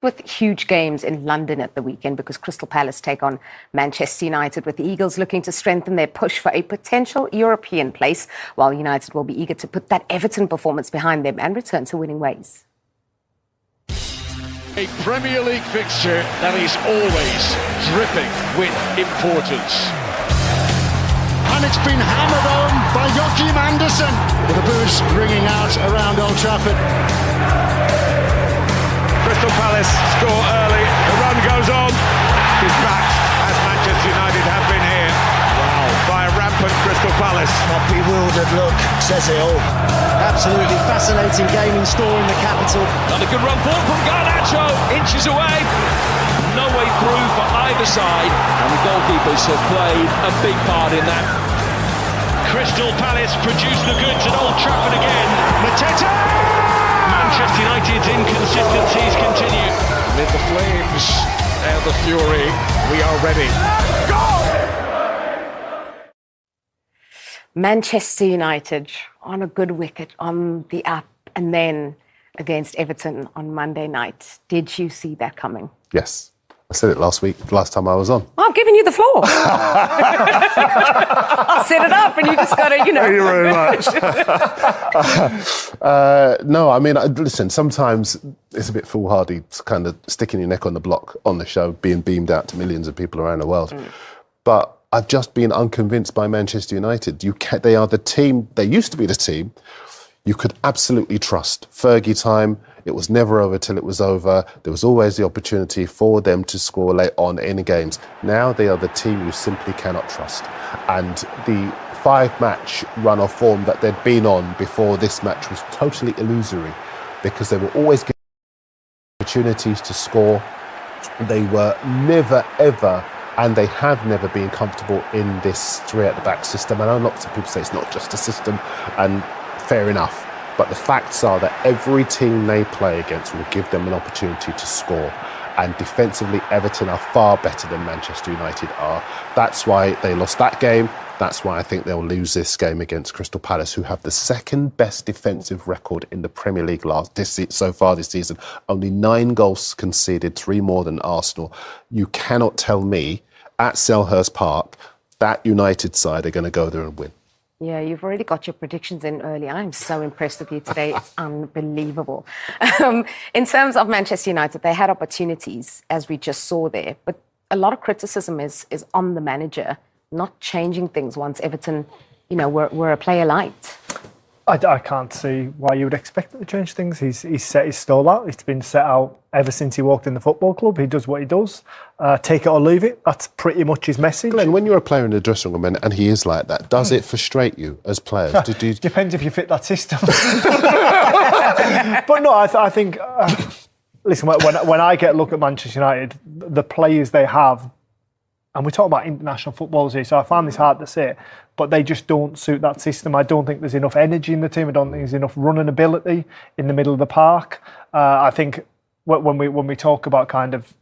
With huge games in London at the weekend because Crystal Palace take on Manchester United, with the Eagles looking to strengthen their push for a potential European place, while United will be eager to put that Everton performance behind them and return to winning ways. A Premier League fixture that is always dripping with importance. And it's been hammered on by Joachim Andersen, with the boos ringing out around Old Trafford. Crystal Palace score early, the run goes on, dispatched as Manchester United have been here. Wow, by a rampant Crystal Palace. That bewildered look says it all. Absolutely fascinating game in store in the capital. Another good run forward from Garnacho, inches away. No way through for either side, and the goalkeepers have played a big part in that. Crystal Palace produce the goods at Old Trafford again. Mateta! Manchester United's inconsistencies continue. Amid the flames and the fury, we are ready. Go! Manchester United on a good wicket, on the up, and then against Everton on Monday night. Did you see that coming? Yes. I said it last time I was on. I'm giving you the floor. I'll set it up and you just got to, Thank you very much. No, I mean, listen, sometimes it's a bit foolhardy kind of sticking your neck on the block on the show, being beamed out to millions of people around the world. But I've just been unconvinced by Manchester United. They are the team, they used to be the team you could absolutely trust. Fergie time, it was never over till it was over. There was always the opportunity for them to score late on in games. Now they are the team you simply cannot trust. And the 5-match run of form that they'd been on before this match was totally illusory, because they were always given opportunities to score. They were never, ever, and they have never been comfortable in this three-at-the-back system. And I know lots of people say it's not just a system, and fair enough. But the facts are that every team they play against will give them an opportunity to score. And defensively, Everton are far better than Manchester United are. That's why they lost that game. That's why I think they'll lose this game against Crystal Palace, who have the second best defensive record in the Premier League so far this season. Only 9 goals conceded, 3 more than Arsenal. You cannot tell me at Selhurst Park that United side are going to go there and win. Yeah, you've already got your predictions in early. I'm so impressed with you today. It's unbelievable. In terms of Manchester United, they had opportunities, as we just saw there, but a lot of criticism is on the manager not changing things once Everton, were a player light. I can't see why you would expect him to change things. He's set his stall out. It's been set out ever since he walked in the football club. He does what he does. Take it or leave it. That's pretty much his message. Glenn, when you're a player in the dressing room and he is like that, does it frustrate you as players? Depends if you fit that system. But no, I think... listen, when I get a look at Manchester United, the players they have, and we're talking about international footballers here, so I find this hard to say, but they just don't suit that system. I don't think there's enough energy in the team. I don't think there's enough running ability in the middle of the park. I think when we talk about kind of,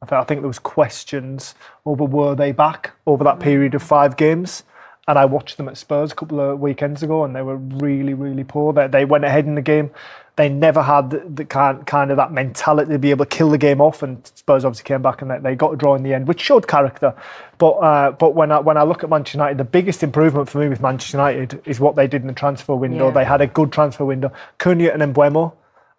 I think there was questions over were they back over that period of 5 games. And I watched them at Spurs a couple of weekends ago, and they were really, really poor. They went ahead in the game. They never had the kind of that mentality to be able to kill the game off. And Spurs obviously came back and they got a draw in the end, which showed character. But when I look at Manchester United, the biggest improvement for me with Manchester United is what they did in the transfer window. Yeah. They had a good transfer window. Cunha and Mbeumo,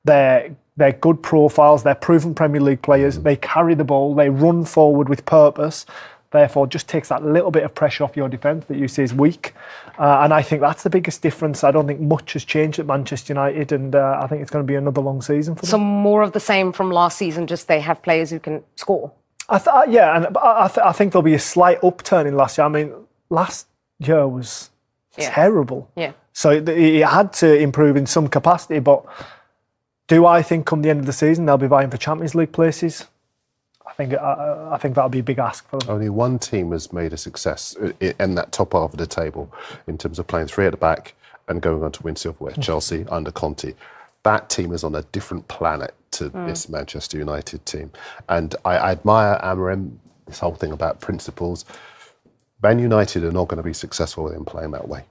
they're good profiles. They're proven Premier League players. They carry the ball. They run forward with purpose. Therefore, just takes that little bit of pressure off your defence that you see is weak. And I think that's the biggest difference. I don't think much has changed at Manchester United, and I think it's going to be another long season for them. So more of the same from last season, just they have players who can score. I think there'll be a slight upturn in last year. I mean, last year was terrible. Yeah. So it had to improve in some capacity, but do I think come the end of the season they'll be vying for Champions League places? I think that'll be a big ask for them. Only one team has made a success in that top half of the table in terms of playing 3 at the back and going on to win silverware, Chelsea under Conte. That team is on a different planet to this Manchester United team. And I admire Amorim, this whole thing about principles. Man United are not going to be successful in playing that way.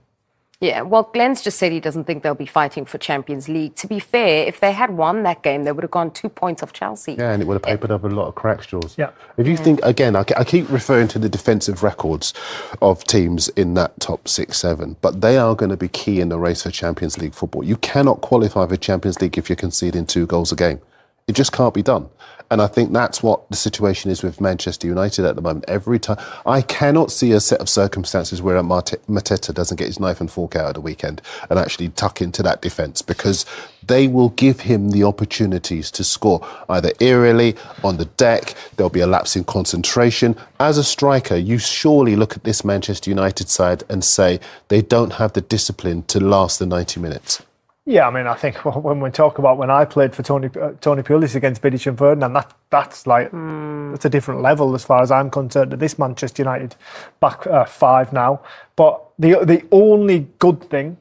Yeah, well, Glenn's just said he doesn't think they'll be fighting for Champions League. To be fair, if they had won that game, they would have gone 2 points off Chelsea. Yeah, and it would have papered up a lot of crack straws. Yeah. If you think, again, I keep referring to the defensive records of teams in that top 6, 7, but they are going to be key in the race for Champions League football. You cannot qualify for Champions League if you're conceding 2 goals a game. It just can't be done. And I think that's what the situation is with Manchester United at the moment. Every time, I cannot see a set of circumstances where Mateta doesn't get his knife and fork out at the weekend and actually tuck into that defence, because they will give him the opportunities to score, either aerially, on the deck. There'll be a lapse in concentration. As a striker, you surely look at this Manchester United side and say they don't have the discipline to last the 90 minutes. Yeah, I mean, I think when we talk about when I played for Tony Pulis against Vidic and Ferdinand, that's like that's a different level as far as I'm concerned. To this Manchester United back 5 now, but the only good thing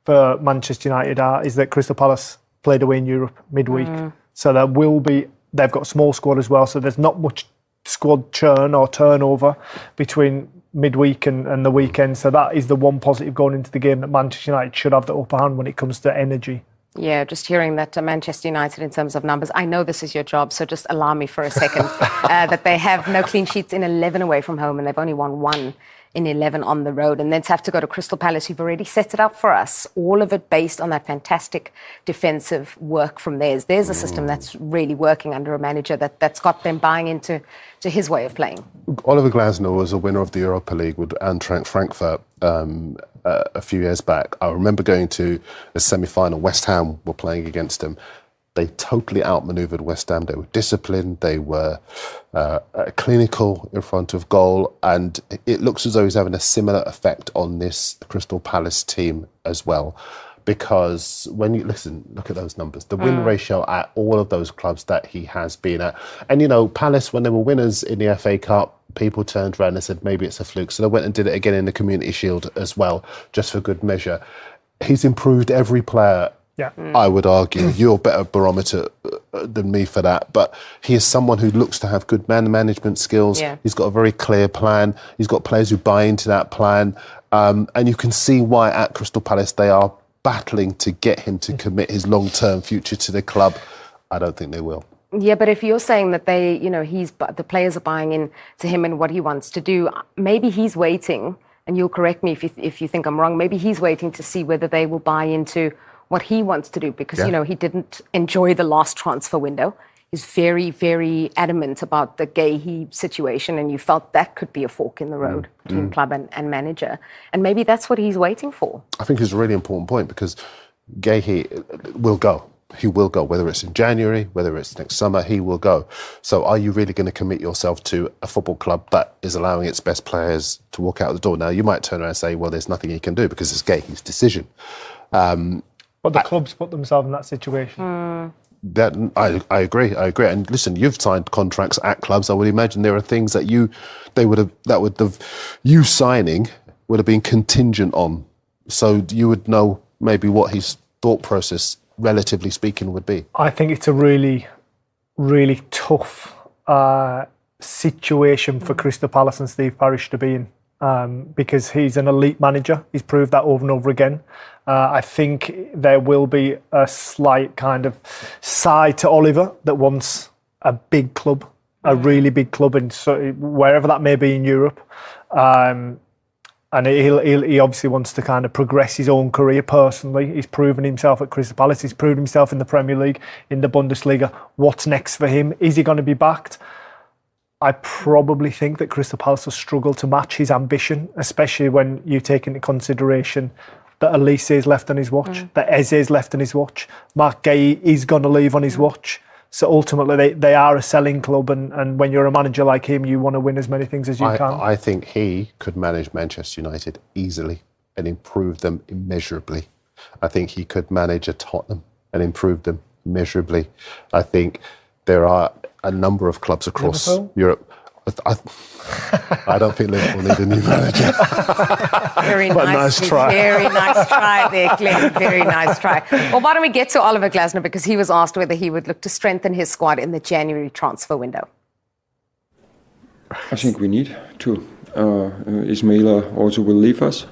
for Manchester United is that Crystal Palace played away in Europe midweek, so they've got a small squad as well, so there's not much squad churn or turnover between midweek and the weekend. So that is the one positive going into the game, that Manchester United should have the upper hand when it comes to energy. Yeah, just hearing that Manchester United in terms of numbers, I know this is your job, so just allow me for a second, that they have no clean sheets in 11 away from home, and they've only won 1 in 11 on the road, and then to have to go to Crystal Palace, who've already set it up for us, all of it based on that fantastic defensive work from theirs. There's a system that's really working under a manager that's got them buying into his way of playing. Oliver Glasner was a winner of the Europa League with Eintracht Frankfurt a few years back. I remember going to a semi-final. West Ham were playing against him. They totally outmaneuvered West Ham. They were disciplined. They were clinical in front of goal. And it looks as though he's having a similar effect on this Crystal Palace team as well. Because when you look at those numbers, the win ratio at all of those clubs that he has been at. And, you know, Palace, when they were winners in the FA Cup, people turned around and said maybe it's a fluke. So they went and did it again in the Community Shield as well, just for good measure. He's improved every player. Yeah, I would argue. You're a better barometer than me for that. But he is someone who looks to have good man management skills. Yeah. He's got a very clear plan. He's got players who buy into that plan. And you can see why at Crystal Palace they are battling to get him to commit his long-term future to the club. I don't think they will. Yeah, but if you're saying that the players are buying in to him and what he wants to do, maybe he's waiting, and you'll correct me if you think I'm wrong, maybe he's waiting to see whether they will buy into what he wants to do, because, you know, he didn't enjoy the last transfer window. He's very, very adamant about the Gahey situation, and you felt that could be a fork in the road between club and manager. And maybe that's what he's waiting for. I think it's a really important point, because Gahey will go. He will go, whether it's in January, whether it's next summer, he will go. So are you really going to commit yourself to a football club that is allowing its best players to walk out the door? Now, you might turn around and say, well, there's nothing he can do because it's Gahey's decision. But the clubs put themselves in that situation. That I agree. And listen, you've signed contracts at clubs. I would imagine there are things that you signing would have been contingent on. So you would know maybe what his thought process, relatively speaking, would be. I think it's a really, really tough situation for Crystal Palace and Steve Parish to be in. Because he's an elite manager. He's proved that over and over again. I think there will be a slight kind of side to Oliver that wants a big club, a really big club, and so wherever that may be in Europe. And he obviously wants to kind of progress his own career personally. He's proven himself at Crystal Palace. He's proven himself in the Premier League, in the Bundesliga. What's next for him? Is he going to be backed? I probably think that Crystal Palace will struggle to match his ambition, especially when you take into consideration that Elise is left on his watch, that Eze is left on his watch, Mark Gay is going to leave on his watch. So ultimately, they are a selling club, and when you're a manager like him, you want to win as many things as you can. I think he could manage Manchester United easily and improve them immeasurably. I think he could manage a Tottenham and improve them immeasurably. I think there are a number of clubs across Europe. I don't think Liverpool need a new manager. Very nice try. Very nice try there, Glenn. Very nice try. Well, why don't we get to Oliver Glasner, because he was asked whether he would look to strengthen his squad in the January transfer window. I think we need to. Ismaila also will leave us.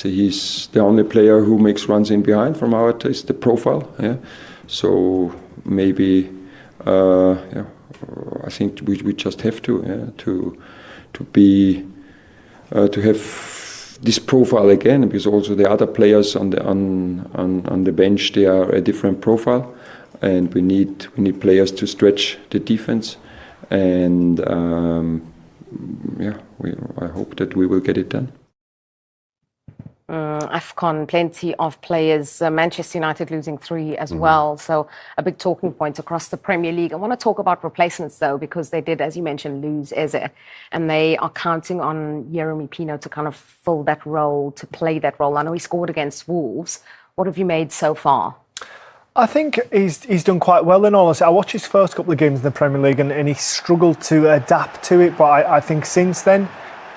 So he's the only player who makes runs in behind from our taste, the profile. Yeah. So maybe, I think we just have to have this profile again, because also the other players on the bench, they are a different profile, and we need players to stretch the defense, and I hope that we will get it done. AFCON, plenty of players. Manchester United losing 3 as well. So a big talking point across the Premier League. I want to talk about replacements, though, because they did, as you mentioned, lose Eze. And they are counting on Yeremy Pino to kind of fill that role, to play that role. I know he scored against Wolves. What have you made so far? I think he's done quite well, in all honesty. I watched his first couple of games in the Premier League and he struggled to adapt to it. But I think since then,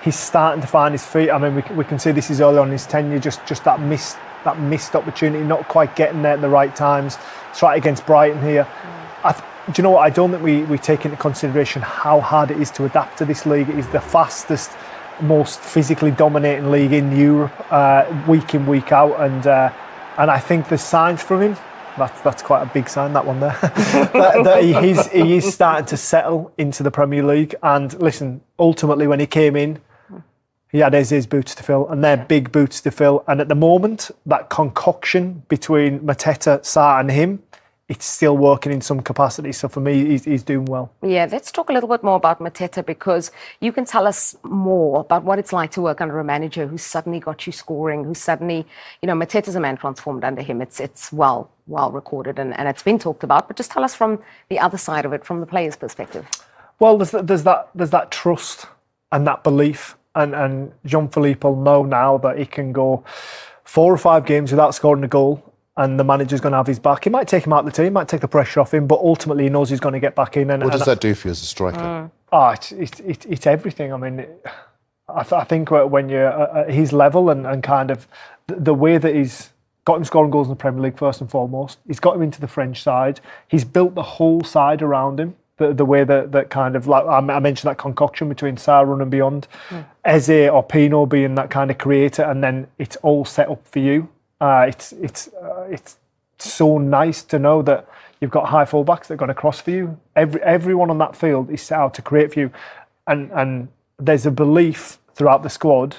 he's starting to find his feet. I mean, we can see this is early on in his tenure, just that missed opportunity, not quite getting there at the right times. It's right against Brighton here. Do you know what? I don't think we take into consideration how hard it is to adapt to this league. It is the fastest, most physically dominating league in Europe, week in, week out. And I think the signs from him, that's quite a big sign, that one there, that he is starting to settle into the Premier League. And listen, ultimately when he came in, he had Eze's boots to fill, and they're big boots to fill. And at the moment, that concoction between Mateta, Sarr and him, it's still working in some capacity. So for me, he's doing well. Yeah, let's talk a little bit more about Mateta, because you can tell us more about what it's like to work under a manager who suddenly got you scoring, who suddenly, Mateta's a man transformed under him. It's well recorded and it's been talked about, but just tell us from the other side of it, from the player's perspective. Well, there's that trust and that belief, and Jean-Philippe will know now that he can go 4 or 5 games without scoring a goal, and the manager's going to have his back. It might take him out of the team, might take the pressure off him, but ultimately he knows he's going to get back in. And what does that do for you as a striker? It's everything. I mean, I think when you're at his level and kind of the way that he's got him scoring goals in the Premier League first and foremost, he's got him into the French side. He's built the whole side around him. The way that kind of, like I mentioned, that concoction between Sarr and beyond, Eze or Pino being that kind of creator, and then it's all set up for you. It's so nice to know that you've got high fullbacks that are going to cross for you. Everyone on that field is set out to create for you, and there's a belief throughout the squad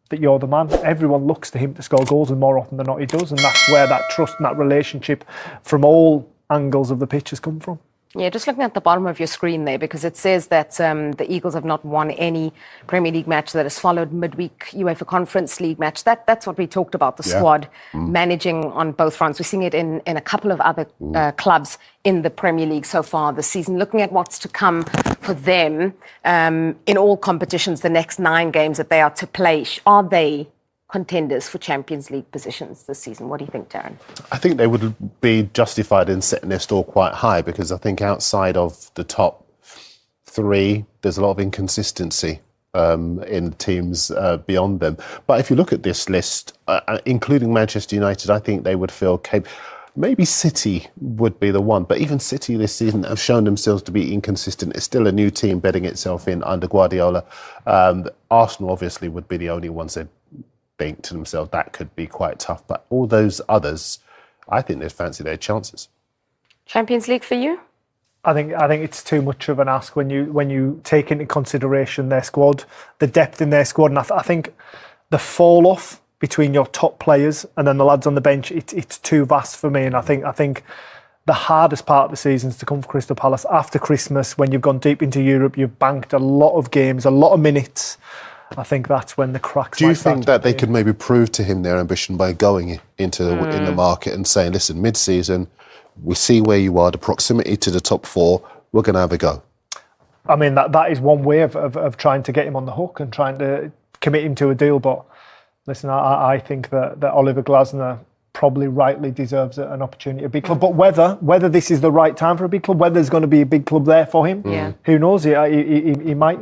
that you're the man. Everyone looks to him to score goals, and more often than not he does, and that's where that trust and that relationship from all angles of the pitch has come from. Yeah, just looking at the bottom of your screen there, because it says that the Eagles have not won any Premier League match that has followed midweek UEFA Conference League match. That's what we talked about, the squad managing on both fronts. We're seeing it in a couple of other clubs in the Premier League so far this season. Looking at what's to come for them in all competitions, the next 9 games that they are to play, are they contenders for Champions League positions this season? What do you think, Darren? I think they would be justified in setting their store quite high, because I think outside of the top 3, there's a lot of inconsistency in teams beyond them. But if you look at this list, including Manchester United, I think they would feel capable. Maybe City would be the one, but even City this season have shown themselves to be inconsistent. It's still a new team bedding itself in under Guardiola. Arsenal obviously would be the only ones that think to themselves that could be quite tough, but all those others, I think they'd fancy their chances. Champions League for you? I think it's too much of an ask when you take into consideration their squad, the depth in their squad, and I think the fall off between your top players and then the lads on the bench, it's too vast for me. And I think the hardest part of the season is to come for Crystal Palace after Christmas, when you've gone deep into Europe, you've banked a lot of games, a lot of minutes. I think that's when the cracks. Do you think that they could maybe prove to him their ambition by going into in the market and saying, listen, mid-season, we see where you are, the proximity to the top 4, we're going to have a go? I mean, that is one way of trying to get him on the hook and trying to commit him to a deal. But listen, I think that Oliver Glasner probably rightly deserves an opportunity at a big club. But whether this is the right time for a big club, whether there's going to be a big club there for him, who knows? He might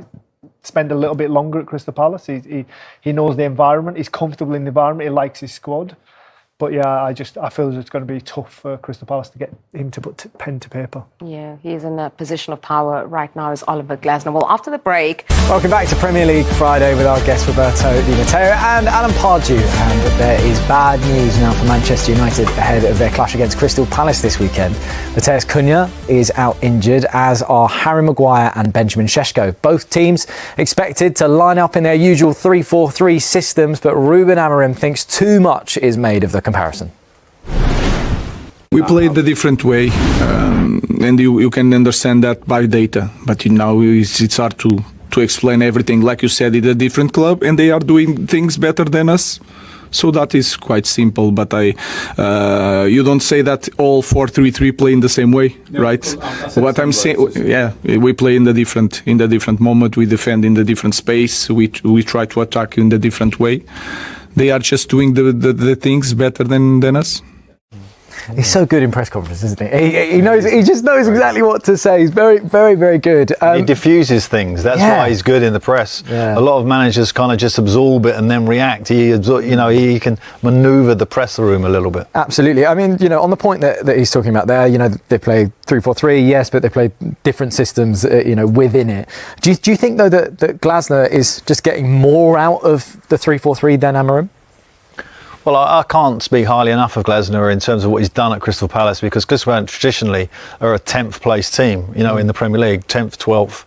spend a little bit longer at Crystal Palace. He knows the environment. He's comfortable in the environment. He likes his squad. But yeah, I feel it's going to be tough for Crystal Palace to get him to put pen to paper. Yeah, he is in a position of power right now as Oliver Glasner. Well, after the break... Welcome back to Premier League Friday with our guests Roberto Di Matteo and Alan Pardew. And there is bad news now for Manchester United ahead of their clash against Crystal Palace this weekend. Matheus Cunha is out injured, as are Harry Maguire and Benjamin Sesko. Both teams expected to line up in their usual 3-4-3 systems, but Rúben Amorim thinks too much is made of the comparison. We played a different way, and you can understand that by data. But now it's hard to explain everything. Like you said, it's a different club, and they are doing things better than us. So that is quite simple. But you don't say that all 4-3-3 play in the same way, right? What I'm saying, yeah, we play in the different moment. We defend in the different space. We try to attack in the different way. They are just doing the things better than us. He's so good in press conferences, isn't he? He just knows exactly what to say. He's very, very, very good. He diffuses things. That's why he's good in the press. Yeah. A lot of managers kind of just absorb it and then react. He can manoeuvre the press room a little bit. Absolutely. I mean, on the point that he's talking about there, they play 3-4-3, yes, but they play different systems, within it. Do you think though that Glasner is just getting more out of the 3-4-3 than Amorim? Well, I can't speak highly enough of Glasner in terms of what he's done at Crystal Palace, because Crystal Palace traditionally are a 10th place team, in the Premier League, 10th, 12th.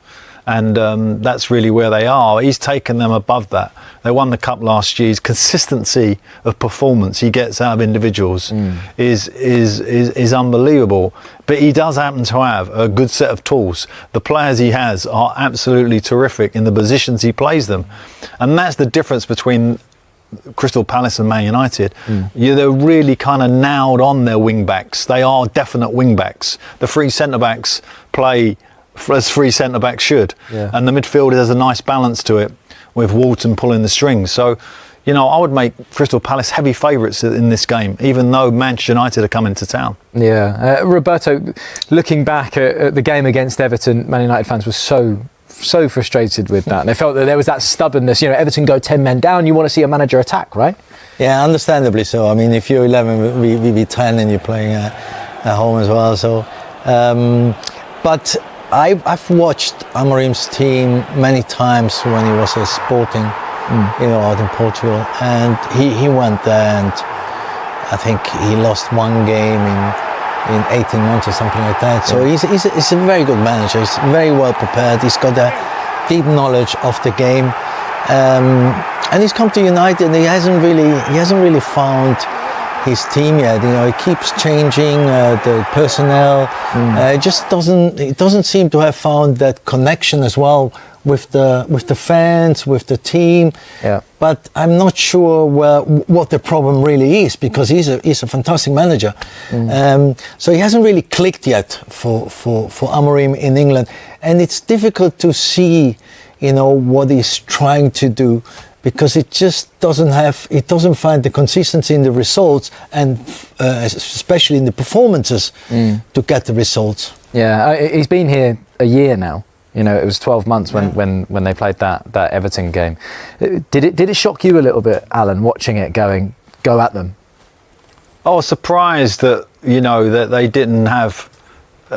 And that's really where they are. He's taken them above that. They won the Cup last year. His consistency of performance he gets out of individuals is unbelievable. But he does happen to have a good set of tools. The players he has are absolutely terrific in the positions he plays them. And that's the difference between Crystal Palace and Man United. They're really kind of nailed on their wing backs. They are definite wing backs. The three centre backs play as three centre backs should, and the midfield has a nice balance to it, with Walton pulling the strings. So, I would make Crystal Palace heavy favourites in this game, even though Manchester United are coming to town. Yeah, Roberto, looking back at the game against Everton, Man United fans were so frustrated with that. They felt that there was that stubbornness. Everton go 10 men down, you want to see a manager attack, right? Yeah, understandably so. I mean, if you're 11, we be 10 and you're playing at home as well. So, but I've watched Amorim's team many times when he was at Sporting, out in Portugal, and he went there, and I think he lost one game in 18 months or something like that. So he's a very good manager. He's very well prepared. He's got a deep knowledge of the game, and he's come to United and he hasn't really found his team yet. He keeps changing the personnel. It just doesn't seem to have found that connection as well with the fans, with the team. Yeah. But I'm not sure what the problem really is, because he's a fantastic manager. So he hasn't really clicked yet for Amorim in England, and it's difficult to see, what he's trying to do, because it just doesn't find the consistency in the results, and especially in the performances to get the results. Yeah, he's been here a year now. It was 12 months when they played that Everton game. Did it shock you a little bit, Alan, watching it go at them? I was surprised that that they didn't have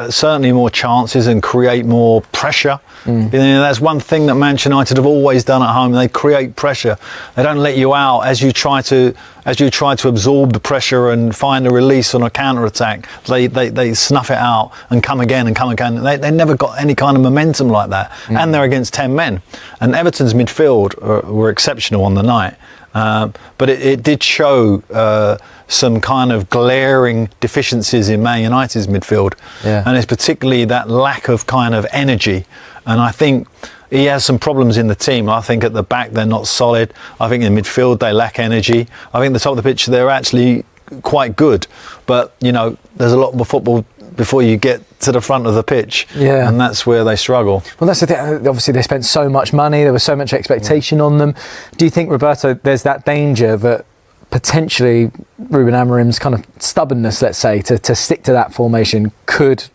certainly more chances and create more pressure. That's one thing that Manchester United have always done at home. They create pressure. They don't let you out as you try to absorb the pressure and find a release on a counter attack. They snuff it out and come again and come again. They never got any kind of momentum like that, and they're against 10 men. And Everton's midfield were exceptional on the night. But it did show some kind of glaring deficiencies in Man United's midfield, and it's particularly that lack of kind of energy. And I think he has some problems in the team. I think at the back they're not solid. I think in midfield they lack energy. I think at the top of the pitch they're actually quite good, but there's a lot more football before you get to the front of the pitch, and that's where they struggle. Well, that's the thing. Obviously, they spent so much money. There was so much expectation on them. Do you think, Roberto, there's that danger that potentially Rúben Amorim's kind of stubbornness, let's say, to stick to that formation could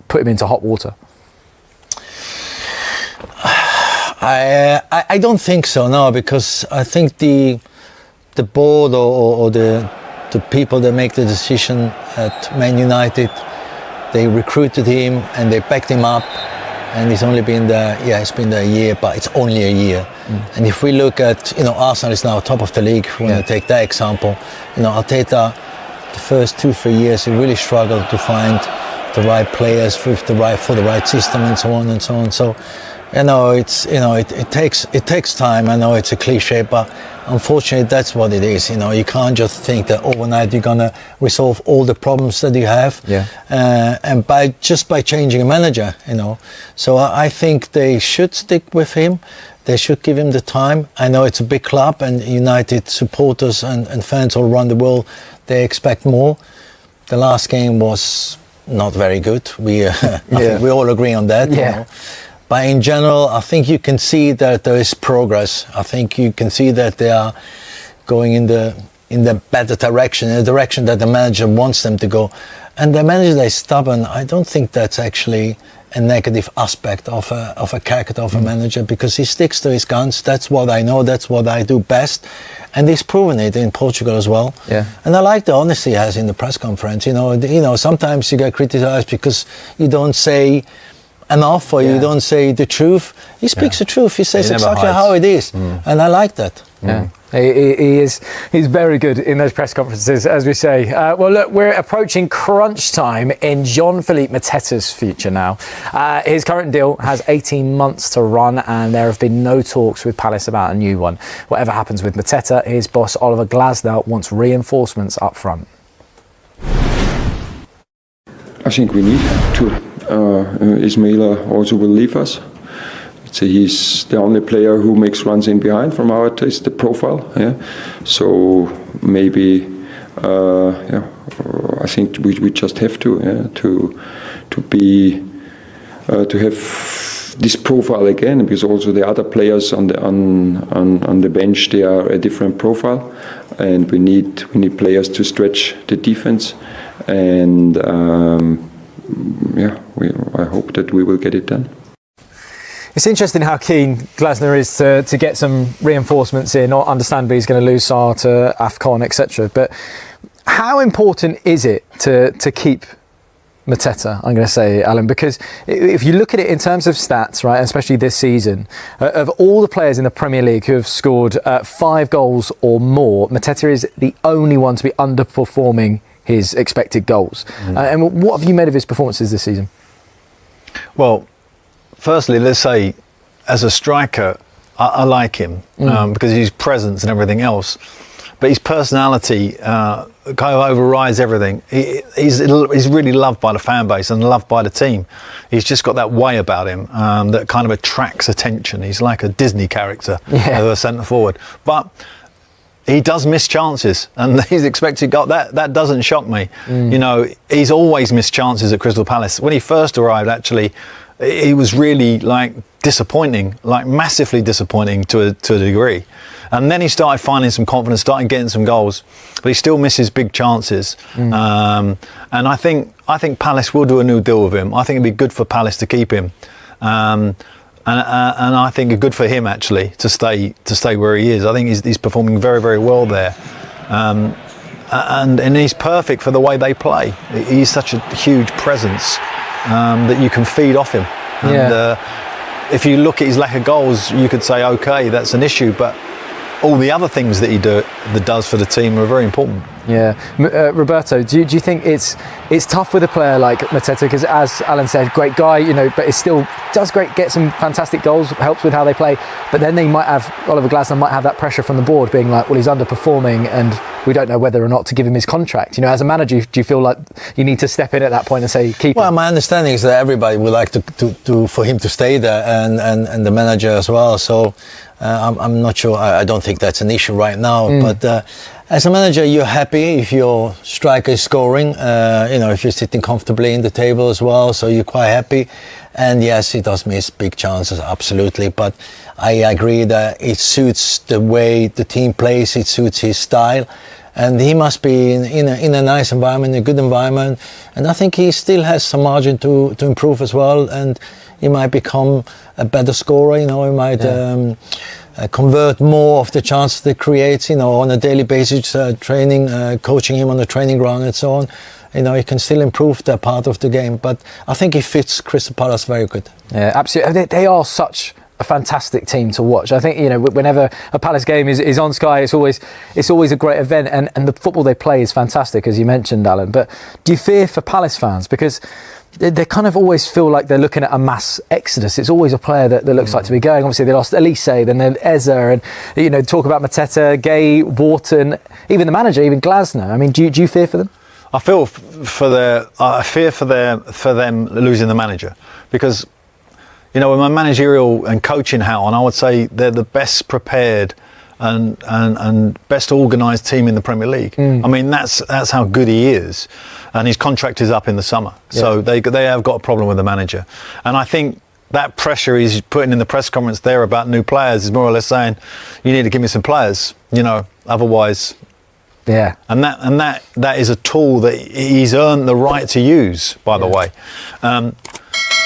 put him into hot water? I don't think so, no, because I think the board or the the people that make the decision at Man United, they recruited him and they backed him up, and he's only been there, it's been there a year, but it's only a year. And if we look at, Arsenal is now top of the league, if we want to take that example, Arteta, the first 2-3 years, he really struggled to find the right players for the right system and so on and so on. So, it takes time. I know it's a cliche, but unfortunately that's what it is. You can't just think that overnight you're gonna resolve all the problems that you have, and by changing a manager. So I think they should stick with him. They should give him the time. I know it's a big club, and United supporters and fans all around the world, they expect more. The last game was not very good. I think we all agree on that. But in general, I think you can see that there is progress. I think you can see that they are going in the better direction, in the direction that the manager wants them to go. And the manager is stubborn. I don't think that's actually a negative aspect of a character of a manager, because he sticks to his guns. That's what I know. That's what I do best. And he's proven it in Portugal as well. And I like the honesty he has in the press conference. Sometimes you get criticized because you don't say enough, or you don't say the truth. He speaks the truth. He says exactly how it is, and I like that. He's very good in those press conferences, as we say. Well, look, we're approaching crunch time in Jean-Philippe Mateta's future now. His current deal has 18 months to run, and there have been no talks with Palace about a new one. Whatever happens with Mateta, his boss Oliver Glasner wants reinforcements up front. I think we need to. Ismaila also will leave us. He's the only player who makes runs in behind from our taste, the profile. So maybe I think we just have to have this profile again, because also the other players on the bench, they are a different profile, and we need players to stretch the defense, and I hope that we will get it done. It's interesting how keen Glasner is to get some reinforcements in. Understandably, he's going to lose Sarr to AFCON, etc. But how important is it to keep Mateta, I'm going to say, Alan? Because if you look at it in terms of stats, right, especially this season, of all the players in the Premier League who have scored 5 goals or more, Mateta is the only one to be underperforming his expected goals. And what have you made of his performances this season? Well, firstly, let's say, as a striker, I like him because his presence and everything else. But his personality kind of overrides everything. He's really loved by the fan base and loved by the team. He's just got that way about him that kind of attracts attention. He's like a Disney character as a centre forward. But he does miss chances, and he's expected goal. That doesn't shock me. He's always missed chances at Crystal Palace. When he first arrived, actually, he was really disappointing, massively disappointing to a degree. And then he started finding some confidence, started getting some goals, but he still misses big chances. And I think Palace will do a new deal with him. I think it'd be good for Palace to keep him. And I think it's good for him actually to stay where he is. I think he's performing very, very well there, and he's perfect for the way they play. He's such a huge presence that you can feed off him. And if you look at his lack of goals, you could say, okay, that's an issue, but all the other things that he does for the team are very important. Roberto, do you think it's tough with a player like Mateta, because as Alan said, great guy, but it still does get some fantastic goals, helps with how they play, but then Oliver Glasner might have that pressure from the board being like, well, he's underperforming and we don't know whether or not to give him his contract. As a manager, do you feel like you need to step in at that point and say, keep him? Well, my understanding is that everybody would like to for him to stay there, and the manager as well. So I'm not sure. I don't think that's an issue right now. But as a manager, you're happy if your striker is scoring. If you're sitting comfortably in the table as well, so you're quite happy. And yes, he does miss big chances, absolutely. But I agree that it suits the way the team plays. It suits his style. And he must be in a nice environment, a good environment. And I think he still has some margin to improve as well. And he might become a better scorer. He might convert more of the chances they create, on a daily basis, training, coaching him on the training ground and so on. He can still improve that part of the game, but I think he fits Crystal Palace very good. Yeah, absolutely. They are such a fantastic team to watch. I think, whenever a Palace game is on Sky, it's always a great event, and the football they play is fantastic, as you mentioned, Alan. But do you fear for Palace fans? Because they kind of always feel like they're looking at a mass exodus. It's always a player that looks like to be going. Obviously, they lost Elise, then Eze, and talk about Mateta, Gay, Wharton, even the manager, even Glasner. I mean, do you fear for them? I fear for them losing the manager, because with my managerial and coaching hat on, I would say they're the best prepared and best organised team in the Premier League. I mean, that's how good he is, and his contract is up in the summer, so they have got a problem with the manager, and I think that pressure he's putting in the press conference there about new players is more or less saying, you need to give me some players, otherwise. Yeah, and that is a tool that he's earned the right to use. By the way,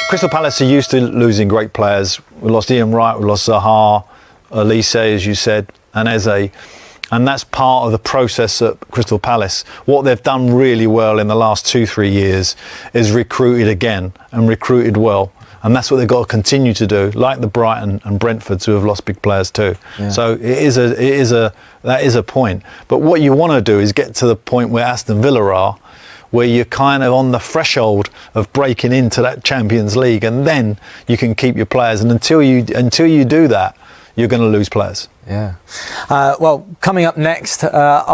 Crystal Palace are used to losing great players. We lost Ian Wright, we lost Zaha, Elise, as you said, and Eze, and that's part of the process at Crystal Palace. What they've done really well in the last 2-3 years is recruited again and recruited well. And that's what they've got to continue to do, like the Brighton and Brentfords who have lost big players too. Yeah. So that is a point. But what you want to do is get to the point where Aston Villa are, where you're kind of on the threshold of breaking into that Champions League, and then you can keep your players. And until you do that, you're going to lose players. Yeah. Well, coming up next, our